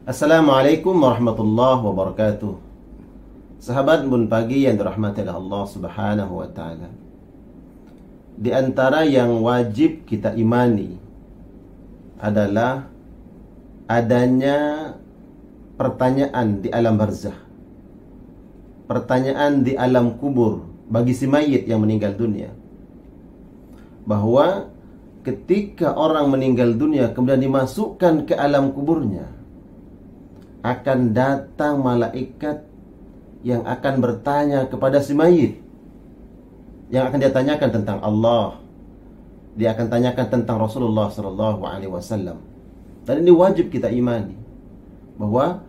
Assalamualaikum warahmatullahi wabarakatuh. Sahabat Bun Pagi yang dirahmati oleh Allah Subhanahu wa taala. Di antara yang wajib kita imani adalah adanya pertanyaan di alam barzah. Pertanyaan di alam kubur bagi si mayit yang meninggal dunia. Bahwa ketika orang meninggal dunia kemudian dimasukkan ke alam kuburnya, akan datang malaikat yang akan bertanya kepada si mayit. Yang akan dia tanyakan tentang Allah. Dia akan tanyakan tentang Rasulullah SAW. Dan ini wajib kita imani, bahwa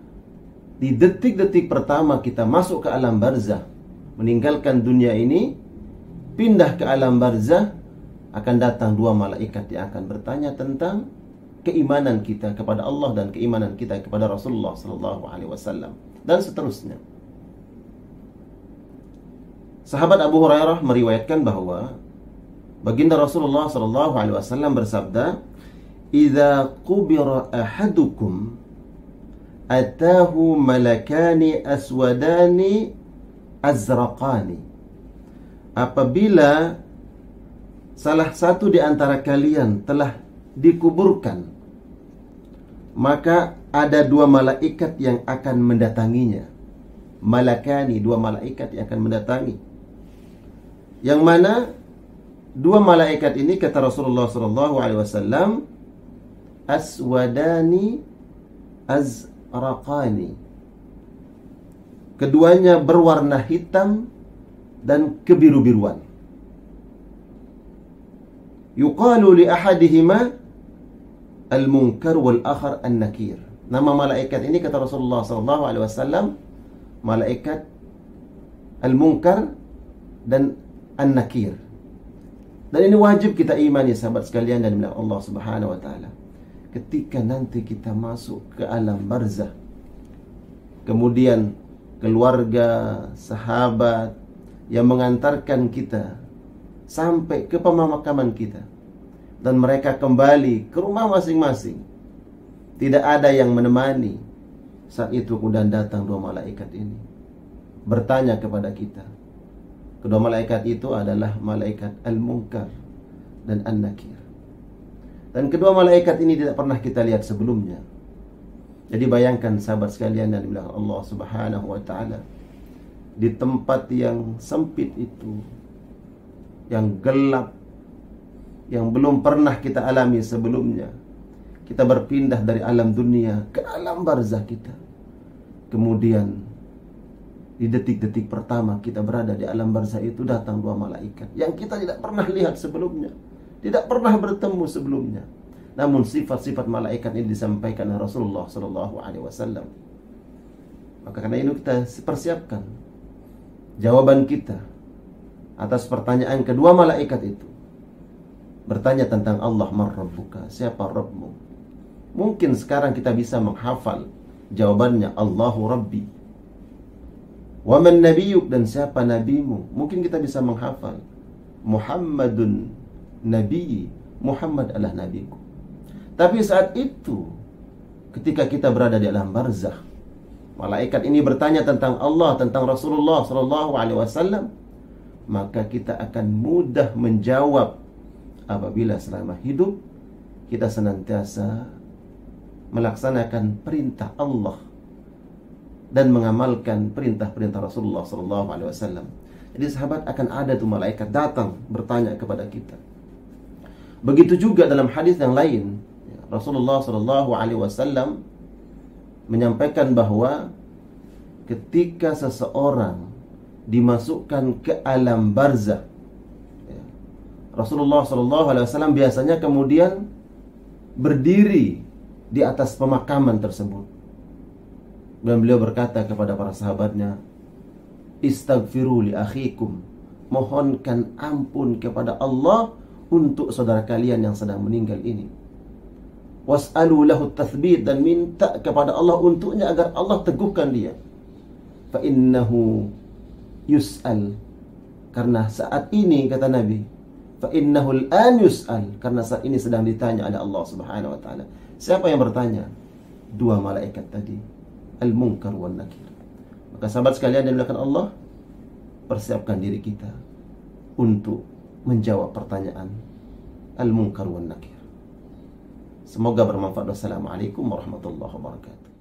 di detik-detik pertama kita masuk ke alam barzah, meninggalkan dunia ini, pindah ke alam barzah, akan datang dua malaikat yang akan bertanya tentang keimanan kita kepada Allah dan keimanan kita kepada Rasulullah SAW, dan seterusnya. Sahabat Abu Hurairah meriwayatkan bahwa baginda Rasulullah SAW bersabda, "Idza qubira ahadukum atahu malakani aswadani azraqani." Apabila salah satu di antara kalian telah dikuburkan, maka ada dua malaikat yang akan mendatanginya. Malakani, dua malaikat yang akan mendatangi. Yang mana dua malaikat ini, kata Rasulullah SAW, aswadani azraqani. Keduanya berwarna hitam dan kebiru-biruan. Yuqalu li ahadihima al-munkar wal akhar an-nakir. Nama malaikat ini, kata Rasulullah SAW, malaikat al-munkar dan an-nakir. Dan ini wajib kita imani, sahabat sekalian dan milik Allah Subhanahu wa taala. Ketika nanti kita masuk ke alam barzah, kemudian keluarga, sahabat yang mengantarkan kita sampai ke pemakaman kita, dan mereka kembali ke rumah masing-masing, tidak ada yang menemani. Saat itu kemudian datang dua malaikat ini bertanya kepada kita. Kedua malaikat itu adalah malaikat al-munkar dan an-nakir. Dan kedua malaikat ini tidak pernah kita lihat sebelumnya. Jadi bayangkan sahabat sekalian dan bilang Allah Subhanahu wa taala, di tempat yang sempit itu, yang gelap, yang belum pernah kita alami sebelumnya, kita berpindah dari alam dunia ke alam barzah kita. Kemudian di detik-detik pertama kita berada di alam barzah itu, datang dua malaikat yang kita tidak pernah lihat sebelumnya, tidak pernah bertemu sebelumnya. Namun sifat-sifat malaikat ini disampaikan oleh Rasulullah SAW. Maka karena itu kita persiapkan jawaban kita atas pertanyaan kedua malaikat itu. Bertanya tentang Allah, man rabbuka, siapa Rabbmu. Mungkin sekarang kita bisa menghafal jawabannya, Allahu Rabbi. Wa man nabiyyuk, dan siapa nabimu. Mungkin kita bisa menghafal, Muhammadun nabiyyi, Muhammad adalah nabiku. Tapi saat itu, ketika kita berada di alam barzah, malaikat ini bertanya tentang Allah, tentang Rasulullah SAW, maka kita akan mudah menjawab apabila selama hidup kita senantiasa melaksanakan perintah Allah dan mengamalkan perintah-perintah Rasulullah SAW. Jadi sahabat, akan ada tuh malaikat datang bertanya kepada kita. Begitu juga dalam hadis yang lain, Rasulullah SAW menyampaikan bahwa ketika seseorang dimasukkan ke alam barzah, Rasulullah SAW biasanya kemudian berdiri di atas pemakaman tersebut, dan beliau berkata kepada para sahabatnya, istaghfiru li akhikum, mohonkan ampun kepada Allah untuk saudara kalian yang sedang meninggal ini. Was'alu lahu tathbit, dan minta kepada Allah untuknya agar Allah teguhkan dia. Fa innahu yus'al, karena saat ini, kata Nabi, fa innahu al-an yus'al, karena saat ini sedang ditanya oleh Allah Subhanahu wa taala. Siapa yang bertanya? dua malaikat tadi, Al-Munkar wan Nakir. Maka sahabat sekalian yang dimuliakan Allah, persiapkan diri kita untuk menjawab pertanyaan Al-Munkar wan Nakir. Semoga bermanfaat. Wassalamualaikum warahmatullahi wabarakatuh.